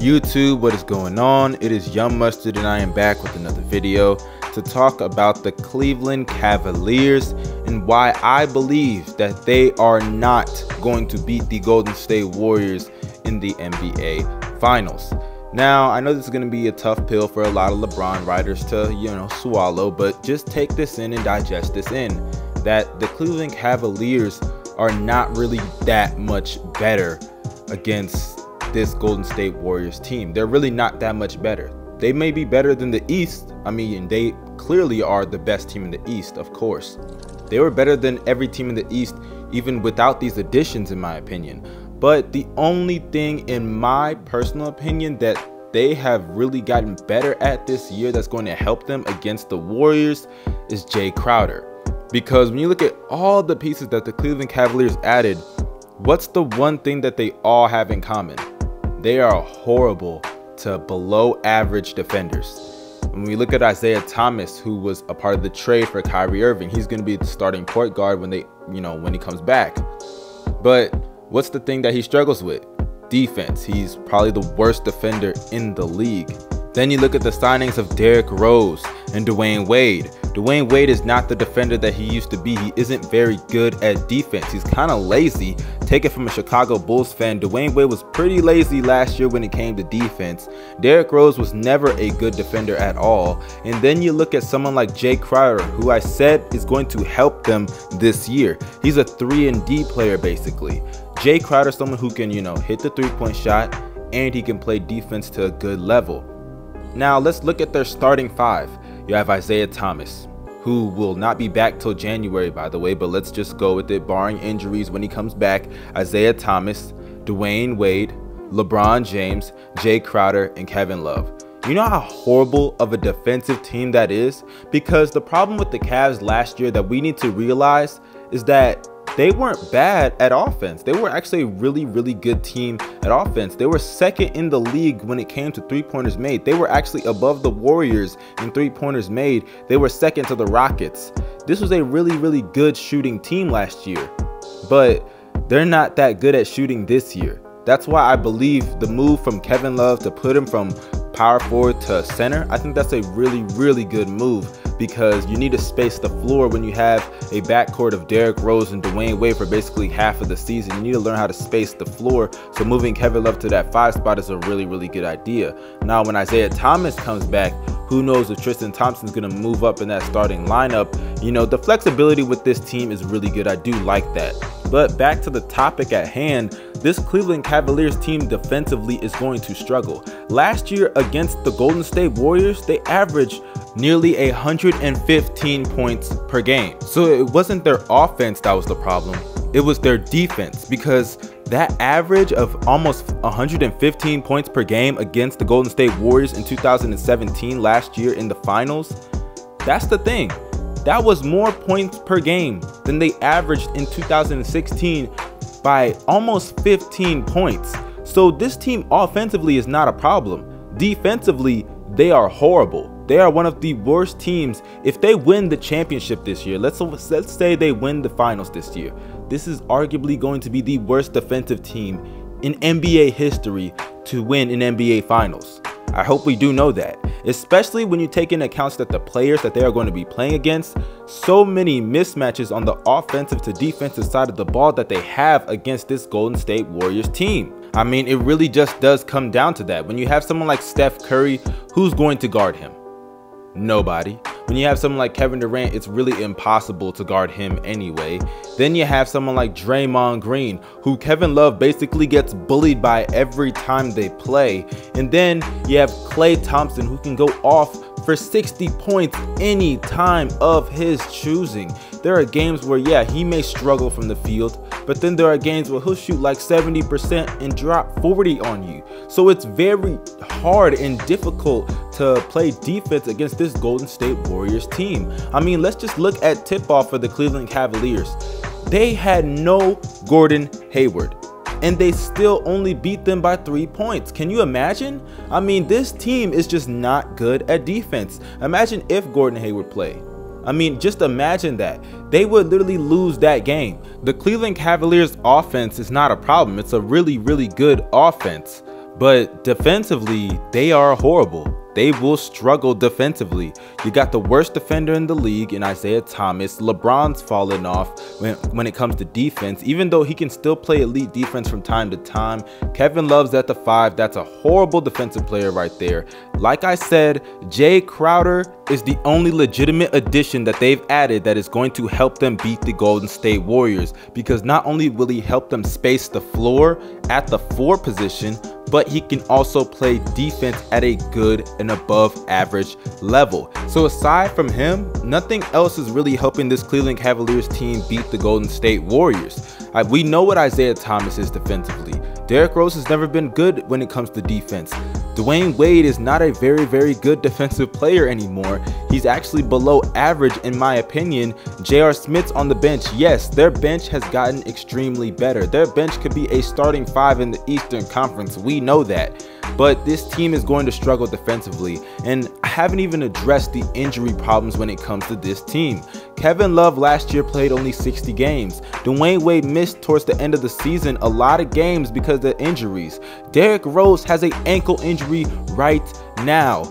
YouTube, what is going on? It is Young Mustard and I am back with another video to talk about the Cleveland Cavaliers and why I believe that they are not going to beat the Golden State Warriors in the NBA Finals. Now, I know this is going to be a tough pill for a lot of LeBron writers to, swallow, but just take this in and digest this in, that the Cleveland Cavaliers are not really that much better against this Golden State Warriors team. They're really not that much better. They may be better than the East. I mean, they clearly are the best team in the East, of course. They were better than every team in the East, even without these additions, in my opinion. But the only thing, in my personal opinion, that they have really gotten better at this year that's going to help them against the Warriors is Jay Crowder. Because when you look at all the pieces that the Cleveland Cavaliers added, what's the one thing that they all have in common? They are horrible to below average defenders. When we look at Isaiah Thomas, who was a part of the trade for Kyrie Irving, he's going to be the starting point guard when when he comes back. But what's the thing that he struggles with? Defense. He's probably the worst defender in the league. Then you look at the signings of Derrick Rose and Dwayne Wade. Dwayne Wade is not the defender that he used to be. He isn't very good at defense. He's kind of lazy. Take it from a Chicago Bulls fan. Dwayne Wade was pretty lazy last year when it came to defense. Derrick Rose was never a good defender at all. And then you look at someone like Jay Crowder, who I said is going to help them this year. He's a 3-and-D player basically. Jay Crowder is someone who can, hit the three-point shot, and he can play defense to a good level. Now let's look at their starting five. You have Isaiah Thomas, who will not be back till January, by the way, but let's just go with it, barring injuries when he comes back. Isaiah Thomas, Dwayne Wade, LeBron James, Jay Crowder, and Kevin Love. You know how horrible of a defensive team that is? Because the problem with the Cavs last year that we need to realize is that they weren't bad at offense. They were actually a really, really good team at offense. They were second in the league when it came to three-pointers made. They were actually above the Warriors in three-pointers made. They were second to the Rockets. This was a really, really good shooting team last year, but they're not that good at shooting this year. That's why I believe the move from Kevin Love to put him from power forward to center, I think that's a really, really good move, because you need to space the floor when you have a backcourt of Derrick Rose and Dwayne Wade for basically half of the season. You need to learn how to space the floor, so moving Kevin Love to that 5 spot is a really, really good idea. Now when Isaiah Thomas comes back, who knows if Tristan Thompson's going to move up in that starting lineup. The flexibility with this team is really good. I do like that. But back to the topic at hand, this Cleveland Cavaliers team defensively is going to struggle. Last year against the Golden State Warriors, they averaged nearly 115 points per game. So it wasn't their offense that was the problem, it was their defense, because that average of almost 115 points per game against the Golden State Warriors in 2017 last year in the finals, that's the thing. That was more points per game than they averaged in 2016 by almost 15 points. So this team offensively is not a problem. Defensively, they are horrible. They are one of the worst teams. If they win the championship this year, let's say they win the finals this year, this is arguably going to be the worst defensive team in NBA history to win an NBA Finals. I hope we do know that, especially when you take into account that the players that they are going to be playing against, so many mismatches on the offensive to defensive side of the ball that they have against this Golden State Warriors team. I mean, it really just does come down to that. When you have someone like Steph Curry, who's going to guard him? Nobody. When you have someone like Kevin Durant, it's really impossible to guard him anyway. Then you have someone like Draymond Green, who Kevin Love basically gets bullied by every time they play. And then you have Klay Thompson, who can go off for 60 points any time of his choosing. There are games where, yeah, he may struggle from the field, but then there are games where he'll shoot like 70% and drop 40 on you. So it's very hard and difficult to play defense against this Golden State Warriors team. I mean, let's just look at tip-off for the Cleveland Cavaliers. They had no Gordon Hayward, and they still only beat them by 3 points. Can you imagine? I mean, this team is just not good at defense. Imagine if Gordon Hayward played. I mean, just imagine that. They would literally lose that game. The Cleveland Cavaliers offense is not a problem. It's a really, really good offense. But defensively, they are horrible. They will struggle defensively. You got the worst defender in the league in Isaiah Thomas. LeBron's fallen off when it comes to defense, even though he can still play elite defense from time to time. Kevin Love's at the 5. That's a horrible defensive player right there. Like I said, Jay Crowder is the only legitimate addition that they've added that is going to help them beat the Golden State Warriors, because not only will he help them space the floor at the 4 position, but he can also play defense at a good and above average level. So aside from him, nothing else is really helping this Cleveland Cavaliers team beat the Golden State Warriors. We know what Isaiah Thomas is defensively. Derrick Rose has never been good when it comes to defense. Dwayne Wade is not a very good defensive player anymore. He's actually below average in my opinion. J.R. Smith's on the bench. Yes, their bench has gotten extremely better. Their bench could be a starting 5 in the Eastern Conference. We know that. But this team is going to struggle defensively, and I haven't even addressed the injury problems when it comes to this team. Kevin Love last year played only 60 games. Dwayne Wade missed towards the end of the season a lot of games because of injuries. Derrick Rose has an ankle injury right now.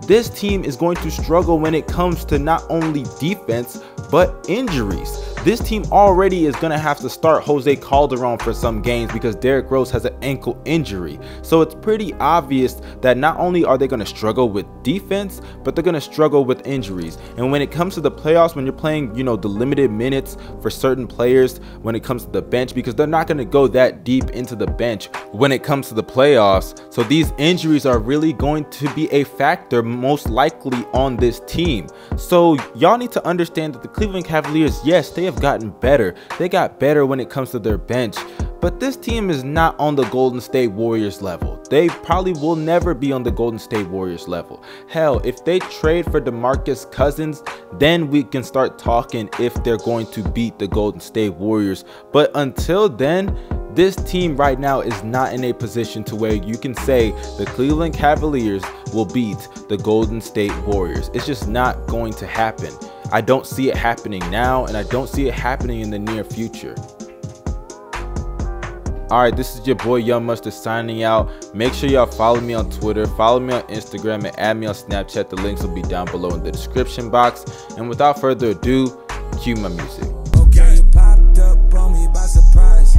This team is going to struggle when it comes to not only defense, but injuries. This team already is going to have to start Jose Calderon for some games because Derrick Rose has an ankle injury. So it's pretty obvious that not only are they going to struggle with defense, but they're going to struggle with injuries. And when it comes to the playoffs, when you're playing, the limited minutes for certain players when it comes to the bench, because they're not going to go that deep into the bench when it comes to the playoffs. So these injuries are really going to be a factor most likely on this team. So y'all need to understand that the Cleveland Cavaliers, yes, they have gotten better. They got better when it comes to their bench, but this team is not on the Golden State Warriors level. They probably will never be on the Golden State Warriors level. Hell, if they trade for DeMarcus Cousins, then we can start talking if they're going to beat the Golden State Warriors. But until then, this team right now is not in a position to where you can say the Cleveland Cavaliers will beat the Golden State Warriors. It's just not going to happen. I don't see it happening now, and I don't see it happening in the near future. Alright, this is your boy Young Mustard signing out. Make sure y'all follow me on Twitter, follow me on Instagram, and add me on Snapchat. The links will be down below in the description box. And without further ado, cue my music. Okay, you popped up on me by surprise.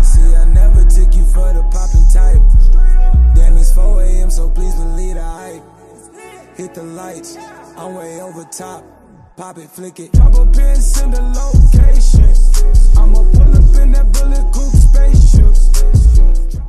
See, I never took you for the popping type. Damn, it's 4 AM, so please believe the hype. Hit the lights, I'm way over top. Pop it, flick it, drop a pin, send a low.